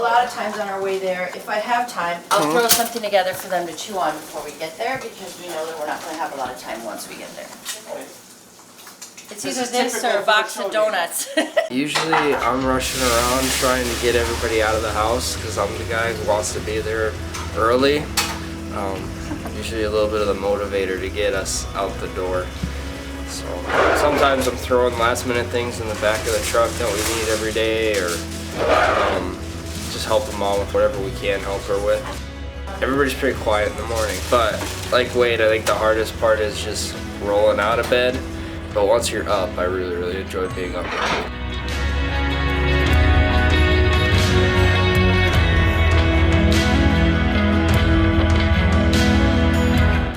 lot of times on our way there, if I have time, I'll throw something together for them to chew on before we get there, because we know that we're not going to have a lot of time once we get there. It's either this or a box of donuts. Usually I'm rushing around trying to get everybody out of the house because I'm the guy who wants to be there early. Usually a little bit of the motivator to get us out the door. So sometimes I'm throwing last minute things in the back of the truck that we need every day, or just help them all with whatever we can help her with. Everybody's pretty quiet in the morning, but like Wade, I think the hardest part is just rolling out of bed. But once you're up, I really enjoy being up early.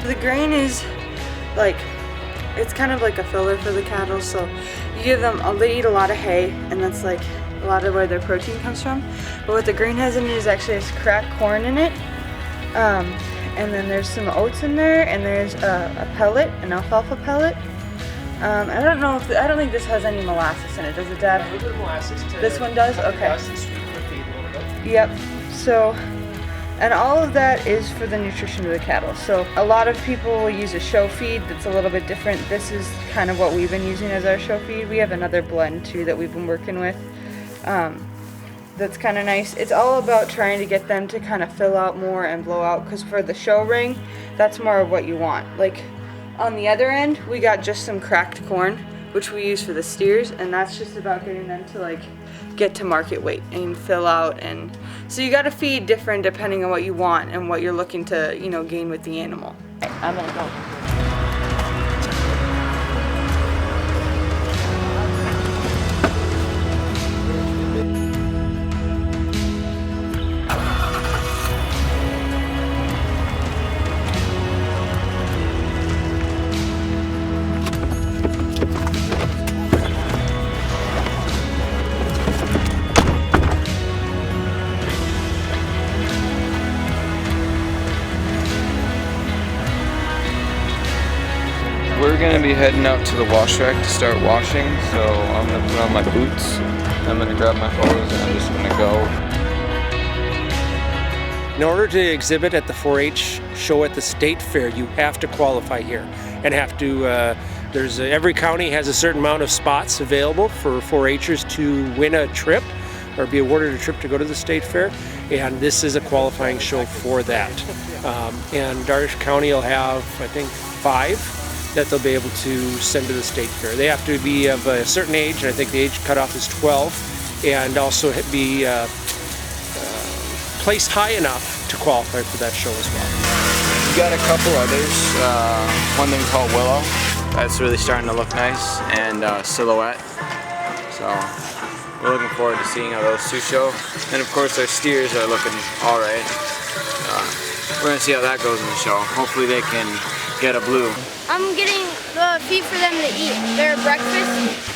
The grain is like, it's kind of like a filler for the cattle, so you give them, they eat a lot of hay, and that's like a lot of where their protein comes from. But what the grain has in it is actually it's cracked corn in it, and then there's some oats in there, and there's a pellet, an alfalfa pellet. I don't know if, I don't think this has any molasses in it, does it, Dad? A little bit of molasses to this one does? Okay. Nice and sweet for feed a little bit. Yep. So, and all of that is for the nutrition of the cattle. So a lot of people will use a show feed that's a little bit different. This is kind of what we've been using as our show feed. We have another blend too that we've been working with. That's kind of nice. It's all about trying to get them to kind of fill out more and blow out, because for the show ring, that's more of what you want. Like on the other end, we got just some cracked corn, which we use for the steers, and that's just about getting them to like get to market weight and fill out. And so you got to feed different depending on what you want and what you're looking to, you know, gain with the animal. I'm gonna go. We're going to be heading out to the wash rack to start washing, so I'm going to put on my boots, I'm going to grab my hose, and I'm just going to go. In order to exhibit at the 4-H show at the state fair, you have to qualify here and have to, every county has a certain amount of spots available for 4-Hers to win a trip or be awarded a trip to go to the state fair, and this is a qualifying show for that. And our county will have, I think, 5 that they'll be able to send to the state fair. They have to be of a certain age, and I think the age cutoff is 12, and also be placed high enough to qualify for that show as well. We got a couple others, one thing called Willow, that's really starting to look nice, and Silhouette. So we're looking forward to seeing how those two show. And of course our steers are looking alright. We're going to see how that goes in the show. Hopefully they can get a blue. I'm getting the feed for them to eat their breakfast.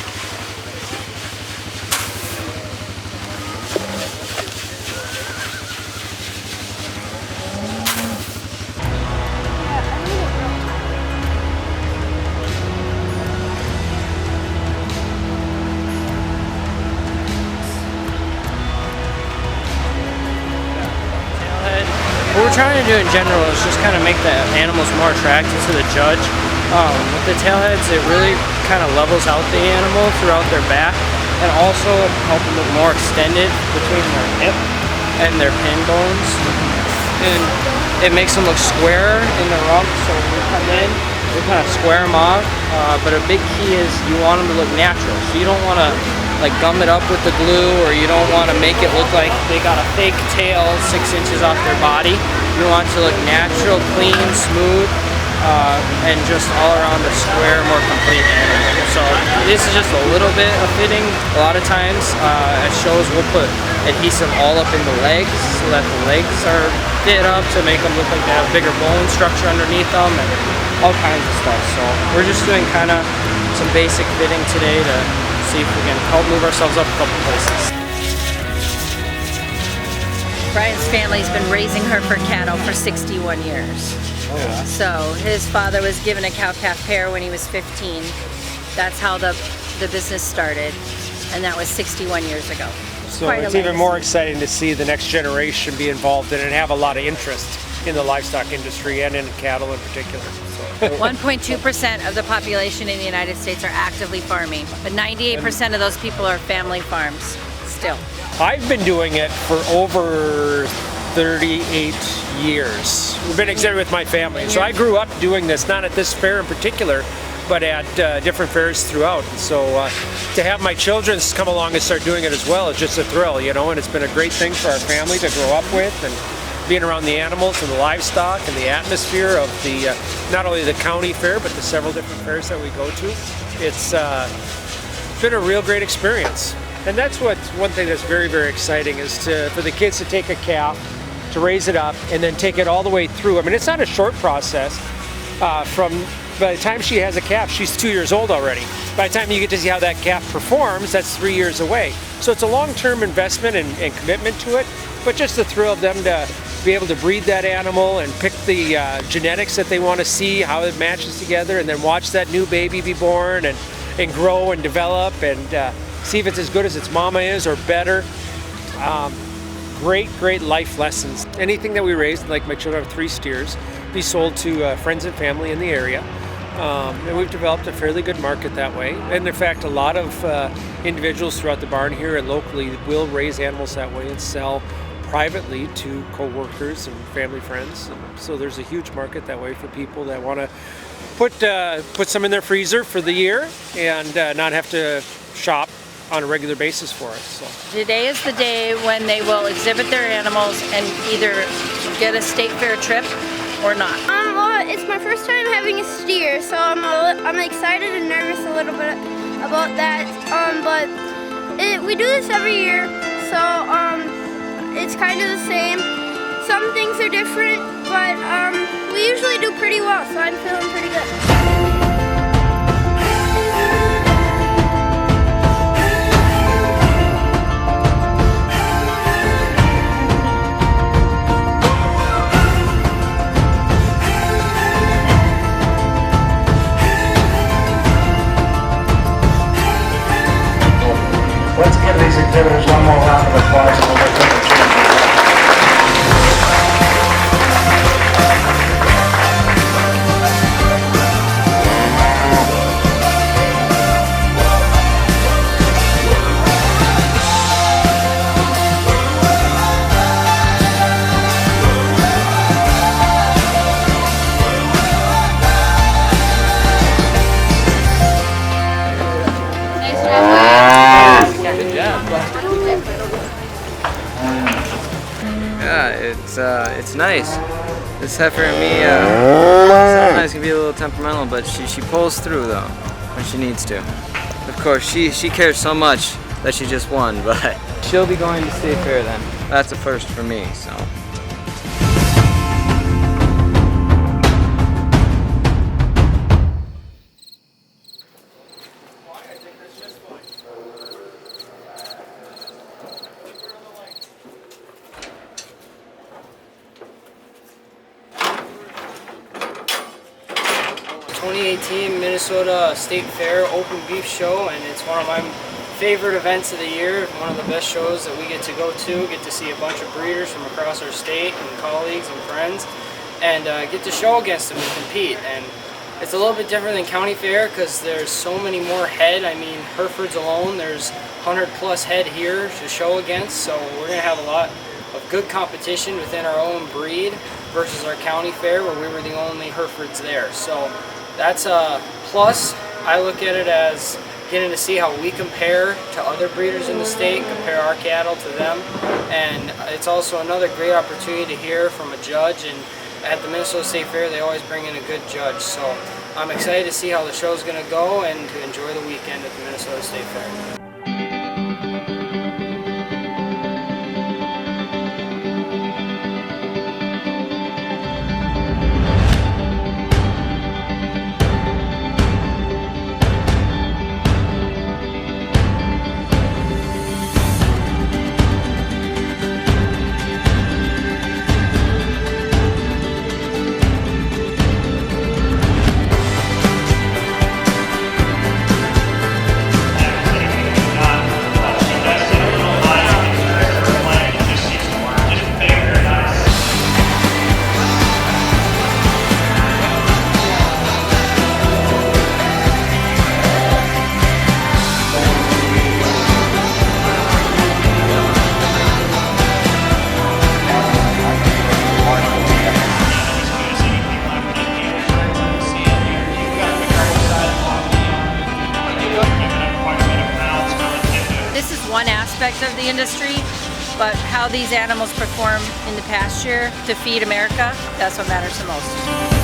What we're trying to do in general is just kind of make the animals more attractive to the judge. With the tailheads, it really kind of levels out the animal throughout their back, and also help them look more extended between their hip and their pin bones. And it makes them look squarer in the rump, so when we come in, we kind of square them off. But a big key is you want them to look natural, so you don't want to like gum it up with the glue, or you don't want to make it look like they got a fake tail 6 inches off their body. You want it to look natural, clean, smooth, and just all around a square, more complete animal. So this is just a little bit of fitting. A lot of times at shows we'll put adhesive all up in the legs so that the legs are fit up to make them look like they have bigger bone structure underneath them, and all kinds of stuff. So we're just doing kind of some basic fitting today to see if we can help move ourselves up a couple places. Brian's family's been raising her for cattle for 61 years. Oh, yeah. So his father was given a cow-calf pair when he was 15. That's how the business started, and that was 61 years ago. So quite a it's even legacy. more exciting to see the next generation be involved in it and have a lot of interest in the livestock industry and in cattle in particular. So. 1.2% of the population in the United States are actively farming, but 98% of those people are family farms still. I've been doing it for over 38 years. We've been exhibiting with my family. So I grew up doing this, not at this fair in particular, but at different fairs throughout. And so to have my children come along and start doing it as well is just a thrill, you know, and it's been a great thing for our family to grow up with, and being around the animals and the livestock and the atmosphere of the not only the county fair but the several different fairs that we go to. It's been a real great experience. And that's one thing that's very, very exciting is for the kids to take a calf, to raise it up, and then take it all the way through. I mean, it's not a short process. By the time she has a calf, she's 2 years old already. By the time you get to see how that calf performs, that's 3 years away. So it's a long-term investment and commitment to it, but just the thrill of them to be able to breed that animal and pick the genetics that they want to see, how it matches together, and then watch that new baby be born and grow and develop and see if it's as good as its mama is or better. Great life lessons. Anything that we raised, like my children have 3 steers, be sold to friends and family in the area. And we've developed a fairly good market that way. And in fact, a lot of individuals throughout the barn here and locally will raise animals that way and sell privately to co-workers and family friends. And so there's a huge market that way for people that want to put some in their freezer for the year and not have to shop on a regular basis for it. So Today is the day when they will exhibit their animals and either get a state fair trip or not. Well, it's my first time having a steer, so I'm excited and nervous a little bit about that. But we do this every year, so it's kind of the same. Some things are different, but we usually do pretty well, so I'm feeling pretty good. Let's give these exhibitors one more round of applause and we'll get them to change. Yeah, it's nice. This heifer and me, sometimes can be a little temperamental, but she pulls through though, when she needs to. Of course, she cares so much that she just won, but she'll be going to state fair then. That's a first for me, so. 2018 Minnesota State Fair Open Beef Show, and it's one of my favorite events of the year, one of the best shows that we get to go to, get to see a bunch of breeders from across our state and colleagues and friends, and get to show against them and compete. And it's a little bit different than county fair because there's so many more head. I mean, Herefords alone, there's 100 plus head here to show against, so we're going to have a lot of good competition within our own breed versus our county fair where we were the only Herefords there. So that's a plus. I look at it as getting to see how we compare to other breeders in the state, compare our cattle to them, and it's also another great opportunity to hear from a judge. And at the Minnesota State Fair, they always bring in a good judge. So I'm excited to see how the show's going to go and to enjoy the weekend at the Minnesota State Fair. aspect of the industry, but how these animals perform in the pasture to feed America, that's what matters the most.